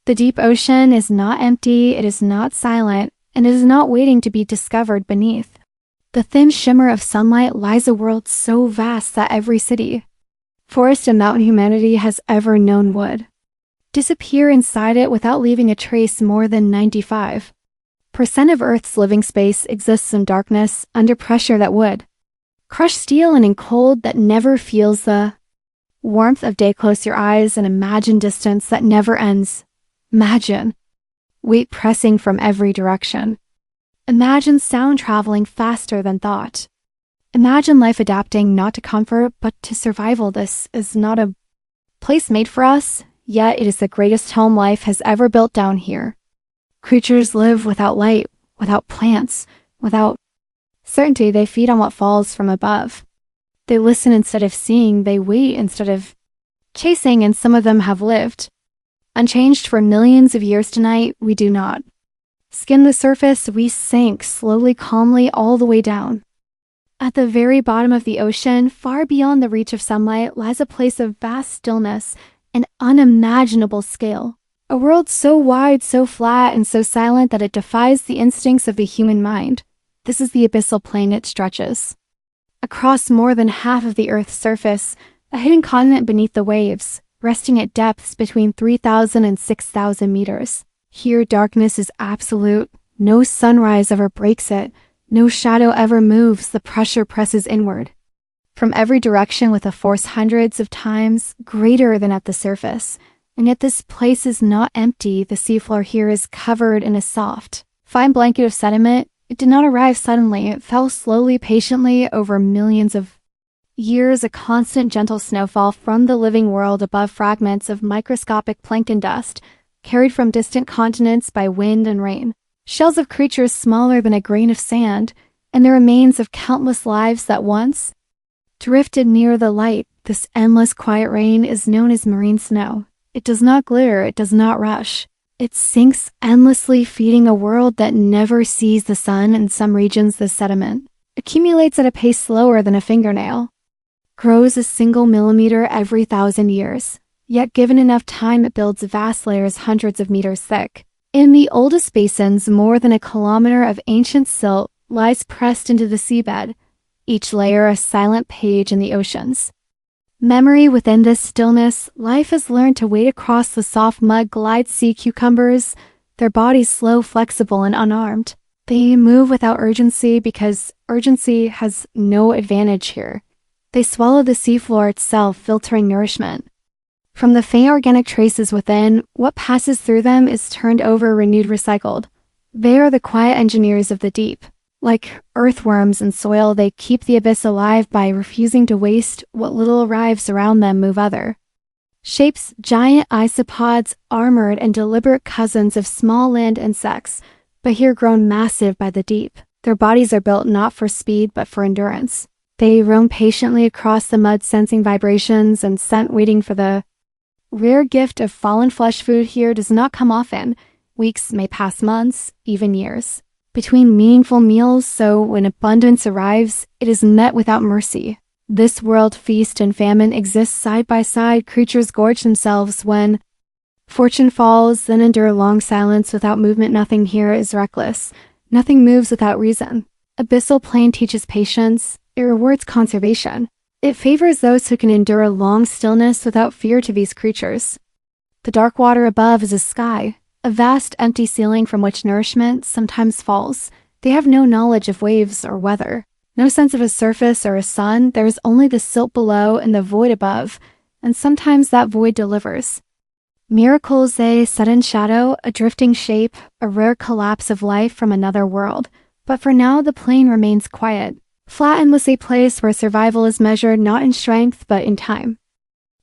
The deep ocean is not empty, it is not silent, and it is not waiting to be discovered beneath. The thin shimmer of sunlight lies a world so vast that every city, forest, and mountain humanity has ever known would disappear inside it without leaving a trace. More than 95% of Earth's living space exists in darkness, under pressure that would crush steel, and in cold that never feels the warmth of day. Close your eyes and imagine distance that never ends. Imagine weight pressing from every direction. Imagine sound traveling faster than thought. Imagine life adapting not to comfort but to survival. This is not a place made for us, yet it is the greatest home life has ever built down here. Creatures live without light, without plants, without certainty. They feed on what falls from above. They listen instead of seeing, they wait instead of chasing, and some of them have lived unchanged for millions of years. Tonight, we do not skim the surface, we sink slowly, calmly, all the way down. At the very bottom of the ocean, far beyond the reach of sunlight, lies a place of vast stillness and unimaginable scale. A world so wide, so flat, and so silent that it defies the instincts of the human mind. This is the abyssal plain. It stretches across more than half of the Earth's surface, a hidden continent beneath the waves, resting at depths between 3,000 and 6,000 meters. Here, darkness is absolute. No sunrise ever breaks it. No shadow ever moves. The pressure presses inward from every direction with a force hundreds of times greater than at the surface. And yet this place is not empty. The seafloor here is covered in a soft, fine blanket of sediment. It did not arrive suddenly. It fell slowly, patiently, over millions of years, a constant gentle snowfall from the living world above, fragments of microscopic plankton dust carried from distant continents by wind and rain, shells of creatures smaller than a grain of sand, and the remains of countless lives that once drifted near the light. This endless quiet rain is known as marine snow. It does not glitter, it does not rush. It sinks endlessly, feeding a world that never sees the sun. In some regions, the sediment accumulates at a pace slower than a fingernail, grows a single millimeter every 1,000 years. Yet given enough time, it builds vast layers hundreds of meters thick. In the oldest basins, more than a kilometer of ancient silt lies pressed into the seabed, each layer a silent page in the oceans. Memory within this stillness, life has learned to wade across the soft mud. Glide sea cucumbers, their bodies slow, flexible, and unarmed. They move without urgency because urgency has no advantage here. They swallow the seafloor itself, filtering nourishment from the faint organic traces within. What passes through them is turned over, renewed, recycled. They are the quiet engineers of the deep. Like earthworms in soil, they keep the abyss alive by refusing to waste what little arrives around them. Move other shapes, giant isopods, armored and deliberate cousins of small land insects, but here grown massive by the deep. Their bodies are built not for speed but for endurance. They roam patiently across the mud, sensing vibrations and scent, waiting for the rare gift of fallen flesh. Food here does not come often. Weeks may pass, months, even years between meaningful meals, so when abundance arrives, it is met without mercy. This world, feast and famine, exists side by side. Creatures gorge themselves when fortune falls, then endure long silence without movement. Nothing here is reckless. Nothing moves without reason. Abyssal plain teaches patience. It rewards conservation. It favors those who can endure a long stillness without fear. To these creatures, the dark water above is a sky, a vast empty ceiling from which nourishment sometimes falls. They have no knowledge of waves or weather, no sense of a surface or a sun. There is only the silt below and the void above, and sometimes that void delivers miracles. A sudden shadow, a drifting shape, a rare collapse of life from another world. But for now, the plain remains quiet, flat, endless, a place where survival is measured not in strength but in time.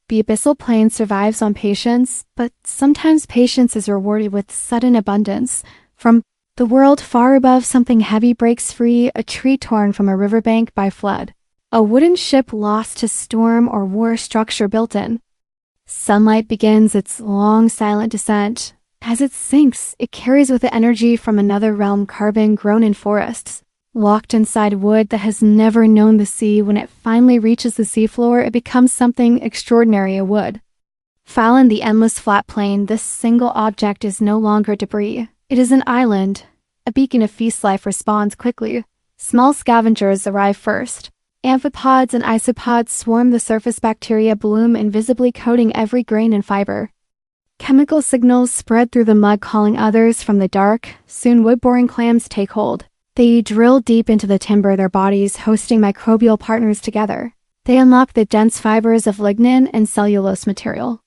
The abyssal plain survives on patience, but sometimes patience is rewarded with sudden abundance. From the world far above, something heavy breaks free, a tree torn from a riverbank by flood, a wooden ship lost to storm or war, structure built in. Sunlight begins its long, silent descent. As it sinks, it carries with it energy from another realm, carbon grown in forests, locked inside wood that has never known the sea. When it finally reaches the seafloor, it becomes something extraordinary, a wood Fallon, the endless flat plain, this single object is no longer debris. It is an island. A beacon of feast life responds quickly. Small scavengers arrive first. Amphipods and isopods swarm the surface. Bacteria bloom, invisibly coating every grain and fiber. Chemical signals spread through the mud, calling others from the dark. Soon wood-boring clams take hold. They drill deep into the timber, their bodies hosting microbial partners together. They unlock the dense fibers of lignin and cellulose material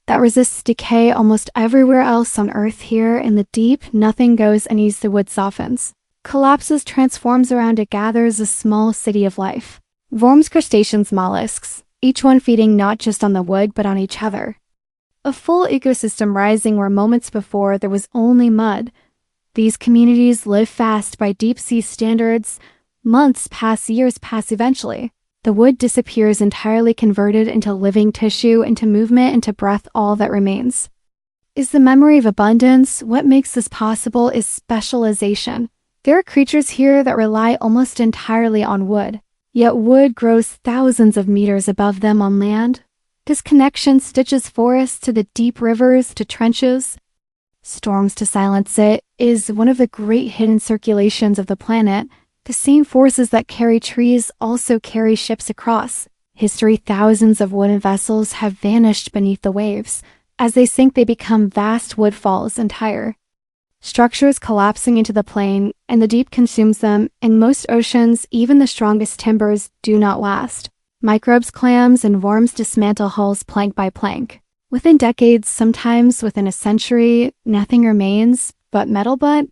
that resists decay almost everywhere else on Earth. Here in the deep, nothing goes uneased. The wood softens, collapses, transforms around it, gathers a small city of life. Worms, crustaceans, mollusks, each one feeding not just on the wood but on each other. A full ecosystem rising where moments before there was only mud. These communities live fast by deep sea standards. Months pass, years pass. Eventually, the wood disappears, entirely converted into living tissue, into movement, into breath. All that remains is the memory of abundance. What makes this possible is specialization. There are creatures here that rely almost entirely on wood, yet wood grows thousands of meters above them on land. This connection stitches forests to the deep rivers, to trenches, storms to silence it, is one of the great hidden circulations of the planet. The same forces that carry trees also carry ships across history. Thousands of wooden vessels have vanished beneath the waves. As they sink, they become vast woodfalls, entire structures collapsing into the plain, and the deep consumes them. In most oceans, even the strongest timbers do not last. Microbes, clams, and worms dismantle hulls plank by plank. Within decades, sometimes within a century, nothing remains but metal. But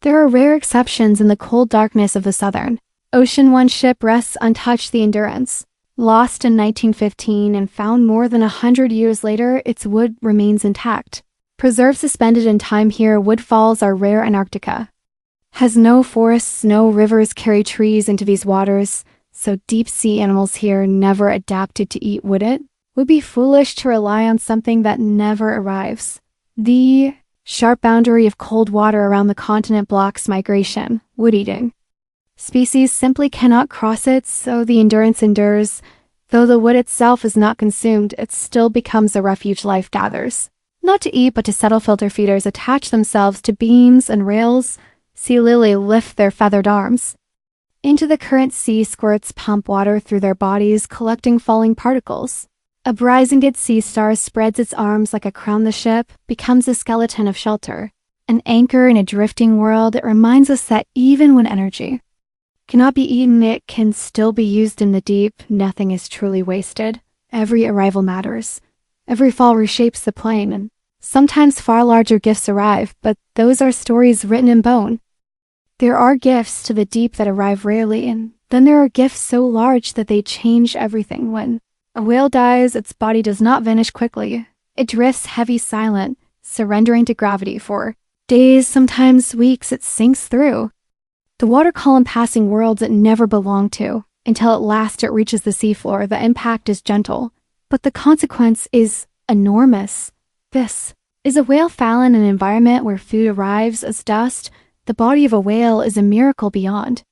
there are rare exceptions in the cold darkness of the southern ocean. One ship rests untouched, the Endurance. Lost in 1915 and found more than 100 years later, its wood remains intact. Preserved, suspended in time here, woodfalls are rare. Antarctica has no forests, no rivers carry trees into these waters, so deep-sea animals here, never adapted to eat wood, it would be foolish to rely on something that never arrives. The sharp boundary of cold water around the continent blocks migration. Wood-eating species simply cannot cross it, so the Endurance endures. Though the wood itself is not consumed, it still becomes a refuge. Life gathers, not to eat but to settle. Filter feeders attach themselves to beams and rails. Sea lily lift their feathered arms into the current. Sea squirts pump water through their bodies, collecting falling particles. A Brizingid sea star spreads its arms like a crown. The ship becomes a skeleton of shelter, an anchor in a drifting world. It reminds us that even when energy cannot be eaten, it can still be used in the deep. Nothing is truly wasted. Every arrival matters. Every fall reshapes the plain, and sometimes far larger gifts arrive, but those are stories written in bone. There are gifts to the deep that arrive rarely, and then there are gifts so large that they change everything. When a whale dies, its body does not vanish quickly. It drifts heavy, silent, surrendering to gravity. For days, sometimes weeks, it sinks through the water column, passing worlds it never belonged to, until at last it reaches the seafloor. The impact is gentle, but the consequence is enormous. This is a whale. Fallon, an environment where food arrives as dust. The body of a whale is a miracle beyond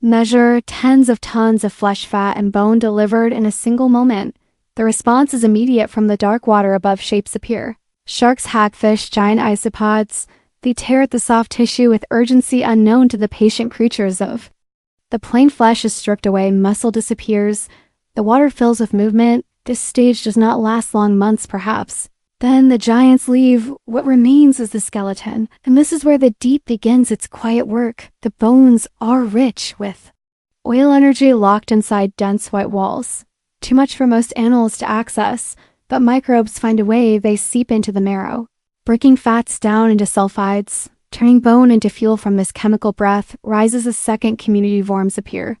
measure. Tens of tons of flesh, fat, and bone delivered in a single moment. The response is immediate. From the dark water above, shapes appear. Sharks, hagfish, giant isopods. They tear at the soft tissue with urgency unknown to the patient creatures of the plain. Flesh is stripped away, muscle disappears. The water fills with movement. This stage does not last long, months perhaps. Then the giants leave. What remains is the skeleton, and this is where the deep begins its quiet work. The bones are rich with oil energy locked inside dense white walls. Too much for most animals to access, but microbes find a way. They seep into the marrow, breaking fats down into sulfides, turning bone into fuel. From this chemical breath rises a second community. Worms appear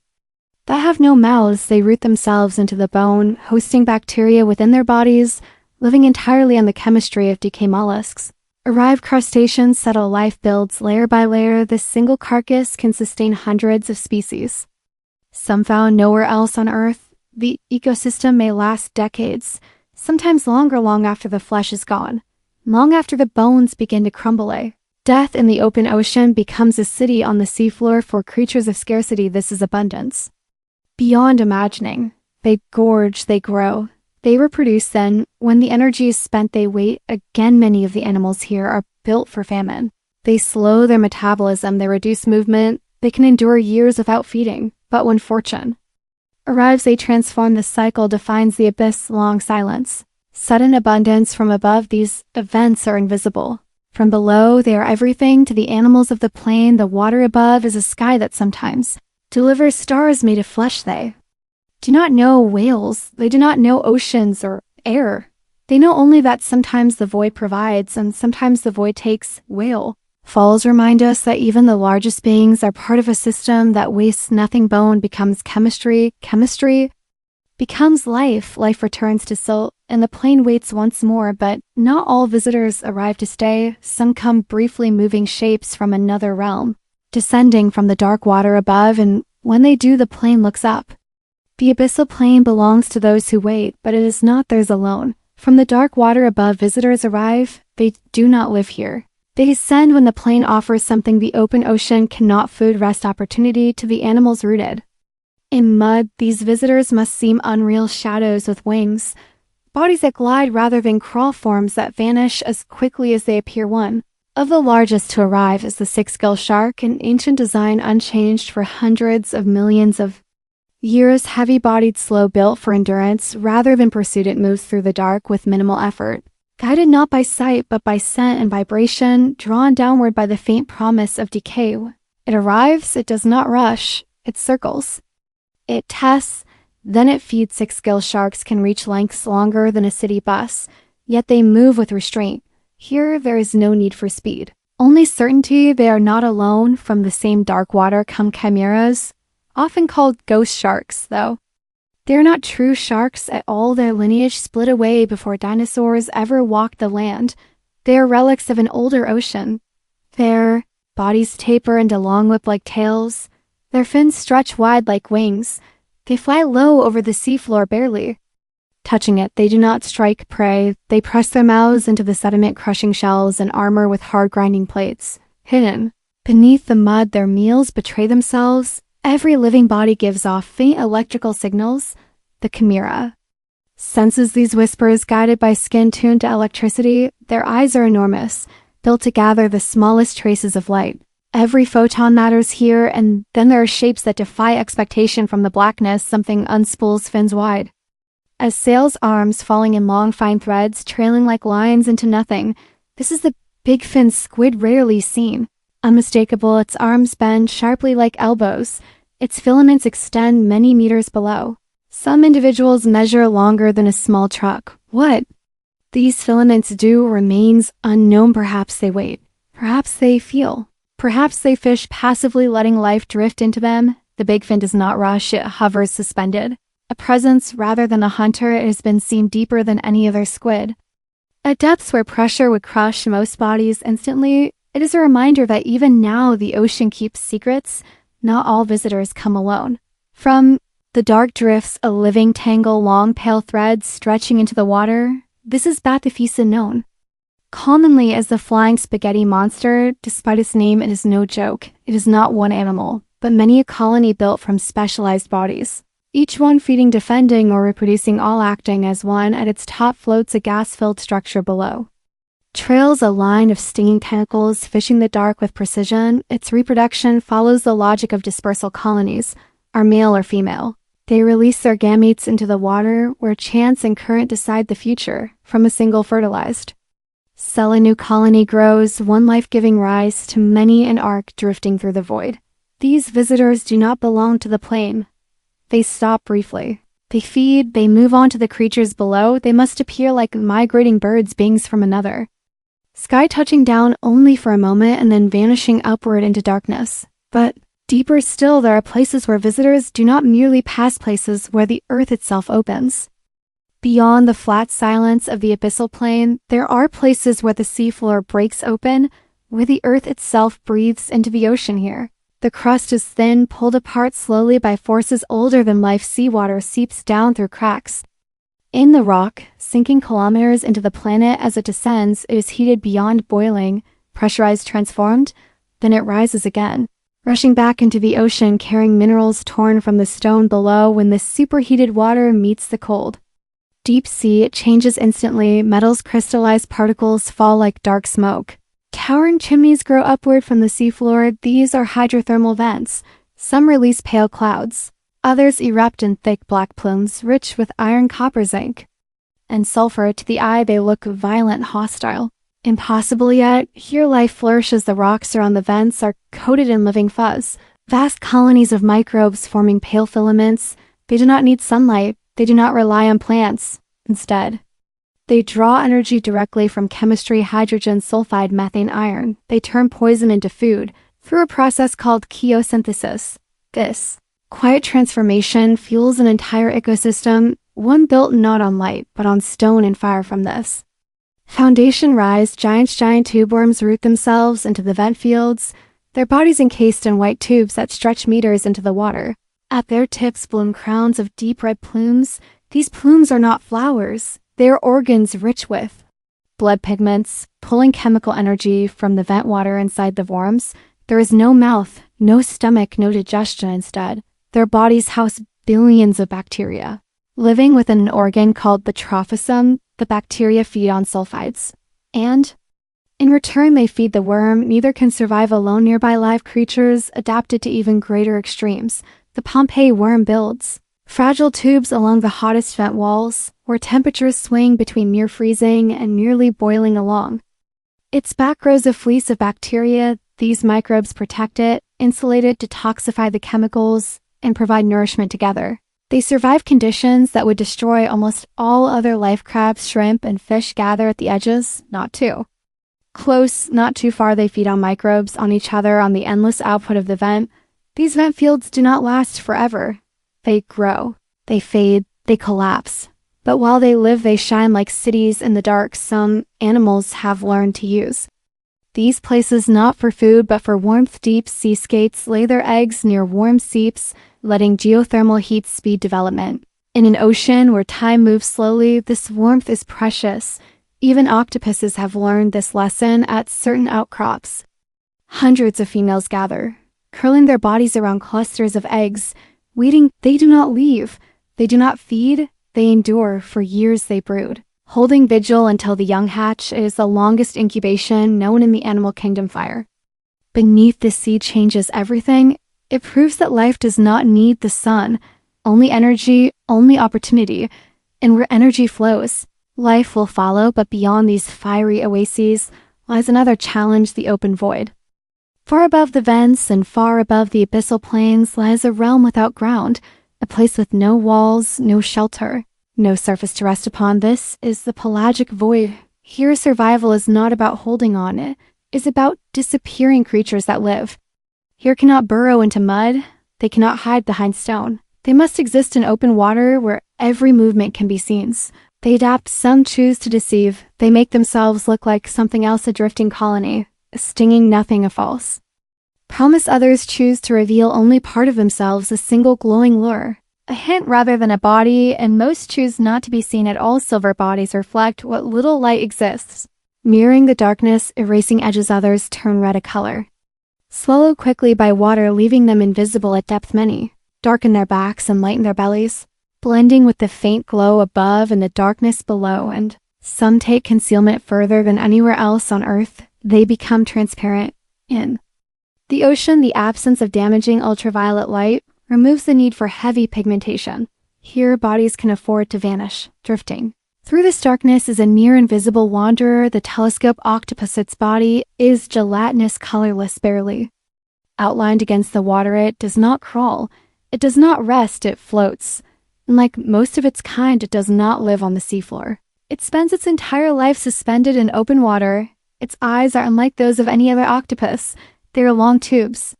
that have no mouths. They root themselves into the bone, hosting bacteria within their bodies, living entirely on the chemistry of decay. Mollusks arrive. Crustaceans settle. Life builds layer by layer. This single carcass can sustain hundreds of species, some found nowhere else on Earth. The ecosystem may last decades, sometimes longer, long after the flesh is gone, long after the bones begin to crumble. Death in the open ocean becomes a city on the seafloor. For creatures of scarcity, this is abundance beyond imagining. They gorge, they grow, They reproduce then. When the energy is spent, they wait. Again, many of the animals here are built for famine. They slow their metabolism, they reduce movement, they can endure years without feeding. But when fortune arrives, they transform. The cycle defines the abyss, long silence. Sudden abundance from above, these events are invisible. From below, they are everything to the animals of the plain. The water above is a sky that sometimes delivers stars made of flesh. They do not know whales, they do not know oceans or air. They know only that sometimes the void provides and sometimes the void takes. Whale falls remind us that even the largest beings are part of a system that wastes nothing. Bone becomes chemistry, chemistry becomes life, life returns to silt, and the plane waits once more. But not all visitors arrive to stay. Some come briefly, moving shapes from another realm, descending from the dark water above, and when they do, the plane looks up. The abyssal plane belongs to those who wait, but it is not theirs alone. From the dark water above, visitors arrive. They do not live here. They descend when the plane offers something the open ocean cannot: food, rest, opportunity to the animals rooted in mud. These visitors must seem unreal shadows with wings, bodies that glide rather than crawl, forms that vanish as quickly as they appear. One of the largest to arrive is the six-gill shark, an ancient design unchanged for hundreds of millions of years. Heavy-bodied, slow, built for endurance rather than pursuit, it moves through the dark with minimal effort. Guided not by sight but by scent and vibration, drawn downward by the faint promise of decay. It arrives, it does not rush, it circles. It tests, then it feeds. Six-gill sharks can reach lengths longer than a city bus, yet they move with restraint. Here there is no need for speed, only certainty. They are not alone. From the same dark water come chimeras, often called ghost sharks, though they are not true sharks at all. Their lineage split away before dinosaurs ever walked the land. They are relics of an older ocean. Their bodies taper into long whip-like tails. Their fins stretch wide like wings. They fly low over the seafloor, barely touching it. They do not strike prey. They press their mouths into the sediment, crushing shells and armor with hard grinding plates. Hidden beneath the mud, their meals betray themselves. Every living body gives off faint electrical signals. The chimera senses these whispers, guided by skin tuned to electricity. Their eyes are enormous, built to gather the smallest traces of light. Every photon matters here, and then there are shapes that defy expectation. From the blackness, something unspools fins wide as sails, arms falling in long fine threads, trailing like lines into nothing. This is the big fin squid, rarely seen. Unmistakable, its arms bend sharply like elbows. Its filaments extend many meters below. Some individuals measure longer than a small truck. What these filaments do remains unknown. Perhaps they wait. Perhaps they feel. Perhaps they fish passively, letting life drift into them. The big fin does not rush, it hovers suspended. A presence rather than a hunter, it has been seen deeper than any other squid. At depths where pressure would crush most bodies instantly, it is a reminder that even now the ocean keeps secrets. Not all visitors come alone. From the dark drifts a living tangle, long pale threads stretching into the water. This is Bathyphysa, known commonly as the flying spaghetti monster. Despite its name, it is no joke. It is not one animal, but many a colony built from specialized bodies. Each one feeding, defending, or reproducing, all acting as one. At its top floats a gas-filled structure below. Trails a line of stinging tentacles, fishing the dark with precision. Its reproduction follows the logic of dispersal. Colonies are male or female. They release their gametes into the water, where chance and current decide the future. From a single fertilized cell, a new colony grows, one life giving rise to many an arc drifting through the void. These visitors do not belong to the plane. They stop briefly. They feed, they move on to the creatures below. They must appear like migrating birds, beings from another sky, touching down only for a moment and then vanishing upward into darkness. But deeper still, there are places where visitors do not merely pass, places where the earth itself opens. Beyond the flat silence of the abyssal plain, there are places where the seafloor breaks open, where the earth itself breathes into the ocean. Here, the crust is thin, pulled apart slowly by forces older than life. Seawater seeps down through cracks in the rock, sinking kilometers into the planet. As it descends, it is heated beyond boiling, pressurized, transformed, then it rises again, rushing back into the ocean, carrying minerals torn from the stone below. When this superheated water meets the cold Deep sea changes instantly, metals crystallize, particles fall like dark smoke. Towering chimneys grow upward from the seafloor. These are hydrothermal vents. Some release pale clouds. Others erupt in thick black plumes, rich with iron, copper, zinc, and sulfur. To the eye, they look violent, hostile. Impossible yet, here life flourishes. The rocks around the vents are coated in living fuzz. Vast colonies of microbes forming pale filaments. They do not need sunlight. They do not rely on plants. Instead, they draw energy directly from chemistry: hydrogen, sulfide, methane, iron. They turn poison into food through a process called chemosynthesis. This quiet transformation fuels an entire ecosystem, one built not on light, but on stone and fire. From this foundation rise giant tube worms, root themselves into the vent fields, their bodies encased in white tubes that stretch meters into the water. At their tips bloom crowns of deep red plumes. These plumes are not flowers. They are organs rich with blood pigments, pulling chemical energy from the vent water inside the worms. There is no mouth, no stomach, no digestion. Instead, their bodies house billions of bacteria. Living within an organ called the trophosome, the bacteria feed on sulfides. And in return, they feed the worm. Neither can survive alone. Nearby live creatures adapted to even greater extremes. The Pompeii worm builds fragile tubes along the hottest vent walls, where temperatures swing between near freezing and nearly boiling along. Its back grows a fleece of bacteria. These microbes protect it, insulate it, detoxify the chemicals, and provide nourishment together. They survive conditions that would destroy almost all other life. Crabs, shrimp, and fish gather at the edges, not too close, not too far. They feed on microbes, on each other, on the endless output of the vent. These vent fields do not last forever. They grow, they fade, they collapse. But while they live, they shine like cities in the dark. Some animals have learned to use these places not for food, but for warmth. Deep sea skates lay their eggs near warm seeps, letting geothermal heat speed development. In an ocean where time moves slowly, this warmth is precious. Even octopuses have learned this lesson at certain outcrops. Hundreds of females gather, curling their bodies around clusters of eggs, waiting. They do not leave. They do not feed. They endure. For years they brood, holding vigil until the young hatch. It is the longest incubation known in the animal kingdom. Fire beneath the sea changes everything. It proves that life does not need the sun. Only energy, only opportunity. And where energy flows, life will follow. But beyond these fiery oases lies another challenge: the open void. Far above the vents and far above the abyssal plains lies a realm without ground, a place with no walls, no shelter, no surface to rest upon. This is the pelagic void. Here survival is not about holding on, it is about disappearing creatures that live. Here cannot burrow into mud, they cannot hide behind stone. They must exist in open water where every movement can be seen. They adapt, some choose to deceive. They make themselves look like something else, a drifting colony, a stinging nothing, a false promise. Others choose to reveal only part of themselves, a single glowing lure, a hint rather than a body, and most choose not to be seen at all. Silver bodies reflect what little light exists, mirroring the darkness, erasing edges. Others turn red a color, swallowed quickly by water, leaving them invisible at depth. Many darken their backs and lighten their bellies, blending with the faint glow above and the darkness below, and some take concealment further than anywhere else on Earth. They become transparent. In the ocean, the absence of damaging ultraviolet light removes the need for heavy pigmentation. Here, bodies can afford to vanish, drifting. Through this darkness is a near invisible wanderer. The telescope octopus. Its body is gelatinous, colorless, barely outlined against the water. It does not crawl. It does not rest. It floats. And like most of its kind, it does not live on the seafloor. It spends its entire life suspended in open water. Its eyes are unlike those of any other octopus. They are long tubes,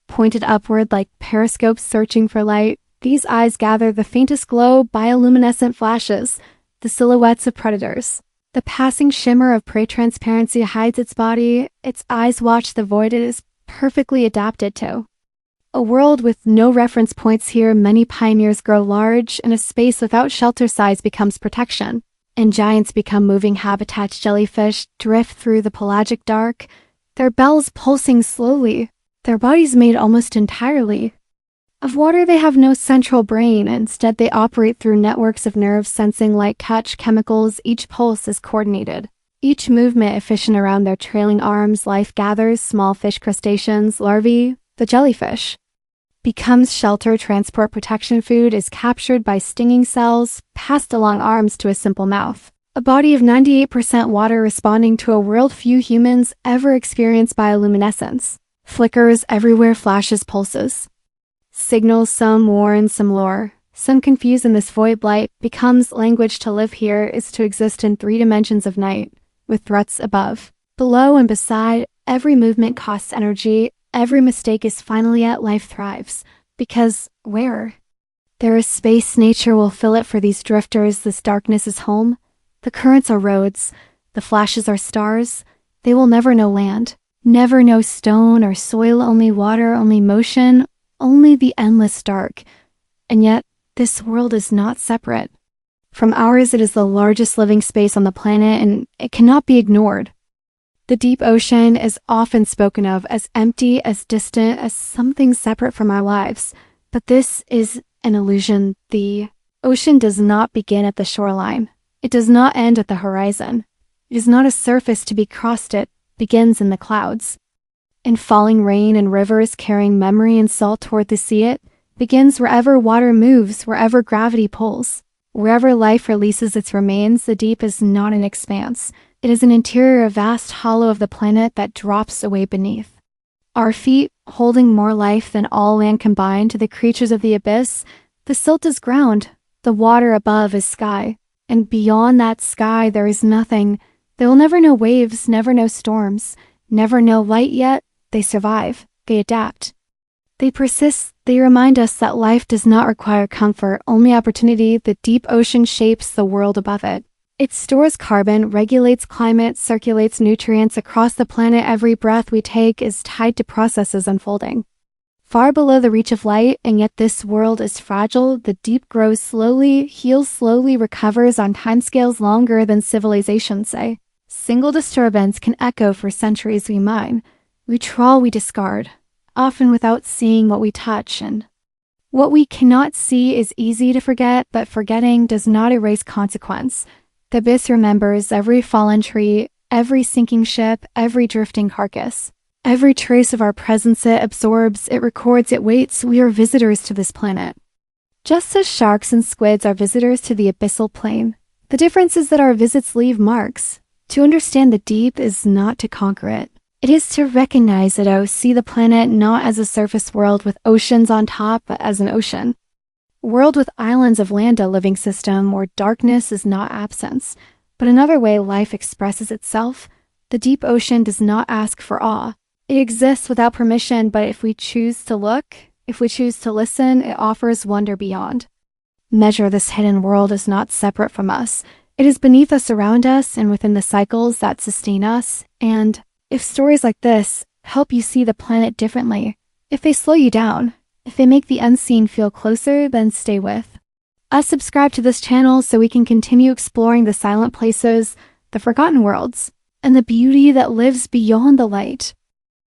pointed upward like periscopes searching for light. These eyes gather the faintest glow, bioluminescent flashes, the silhouettes of predators. The passing shimmer of prey. Transparency hides its body. Its eyes watch the void it is perfectly adapted to. A world with no reference points. Here, many pioneers grow large, and a space without shelter. Size becomes protection, and giants become moving habitats. Jellyfish drift through the pelagic dark, their bells pulsing slowly, their bodies made almost entirely Of water, they have no central brain. Instead, they operate through networks of nerves sensing light, touch, chemicals. Each pulse is coordinated. Each movement efficient around their trailing arms. Life gathers small fish, crustaceans, larvae. The jellyfish becomes shelter, transport, protection. Food is captured by stinging cells, passed along arms to a simple mouth. A body of 98% water responding to a world few humans ever experience. Bioluminescence flickers everywhere, flashes, pulses. Signals, some warn, some lure, some confuse. In this void, light becomes language. To live here is to exist in 3 dimensions of night, with threats above, below, and beside. Every movement costs energy. Every mistake is finally at. Life thrives. Because where there is space, nature will fill it. For these drifters, this darkness is home. The currents are roads. The flashes are stars. They will never know land. Never know stone or soil. Only water, only motion. Only the endless dark. And yet, this world is not separate from ours. It is the largest living space on the planet, and it cannot be ignored. The deep ocean is often spoken of as empty, as distant, as something separate from our lives. But this is an illusion. The ocean does not begin at the shoreline. It does not end at the horizon. It is not a surface to be crossed. It begins in the clouds. In falling rain and rivers carrying memory and salt toward the sea. It begins wherever water moves, wherever gravity pulls, wherever life releases its remains. The deep is not an expanse. It is an interior, a vast hollow of the planet that drops away beneath our feet, holding more life than all land combined. To the creatures of the abyss, the silt is ground, the water above is sky, and beyond that sky there is nothing. They will never know waves, never know storms, never know light, yet they survive, they adapt, they persist. They remind us that life does not require comfort, only opportunity. The deep ocean shapes the world above it. It stores carbon, regulates climate, circulates nutrients across the planet. Every breath we take is tied to processes unfolding far below the reach of light, and yet this world is fragile. The deep grows slowly, heals slowly, recovers on timescales longer than civilizations say. Single disturbance can echo for centuries. We mine, we trawl, we discard, often without seeing what we touch, and what we cannot see is easy to forget, but forgetting does not erase consequence. The abyss remembers every fallen tree, every sinking ship, every drifting carcass. Every trace of our presence it absorbs, it records, it waits. We are visitors to this planet. Just as sharks and squids are visitors to the abyssal plane, the difference is that our visits leave marks. To understand the deep is not to conquer it. It is to recognize it, see the planet not as a surface world with oceans on top, but as an ocean. World with islands of land, a living system where darkness is not absence, but another way life expresses itself. The deep ocean does not ask for awe. It exists without permission, but if we choose to look, if we choose to listen, it offers wonder beyond measure. This hidden world is not separate from us. It is beneath us, around us, and within the cycles that sustain us. And if stories like this help you see the planet differently, if they slow you down, if they make the unseen feel closer, then stay with us. Subscribe to this channel so we can continue exploring the silent places, the forgotten worlds, and the beauty that lives beyond the light.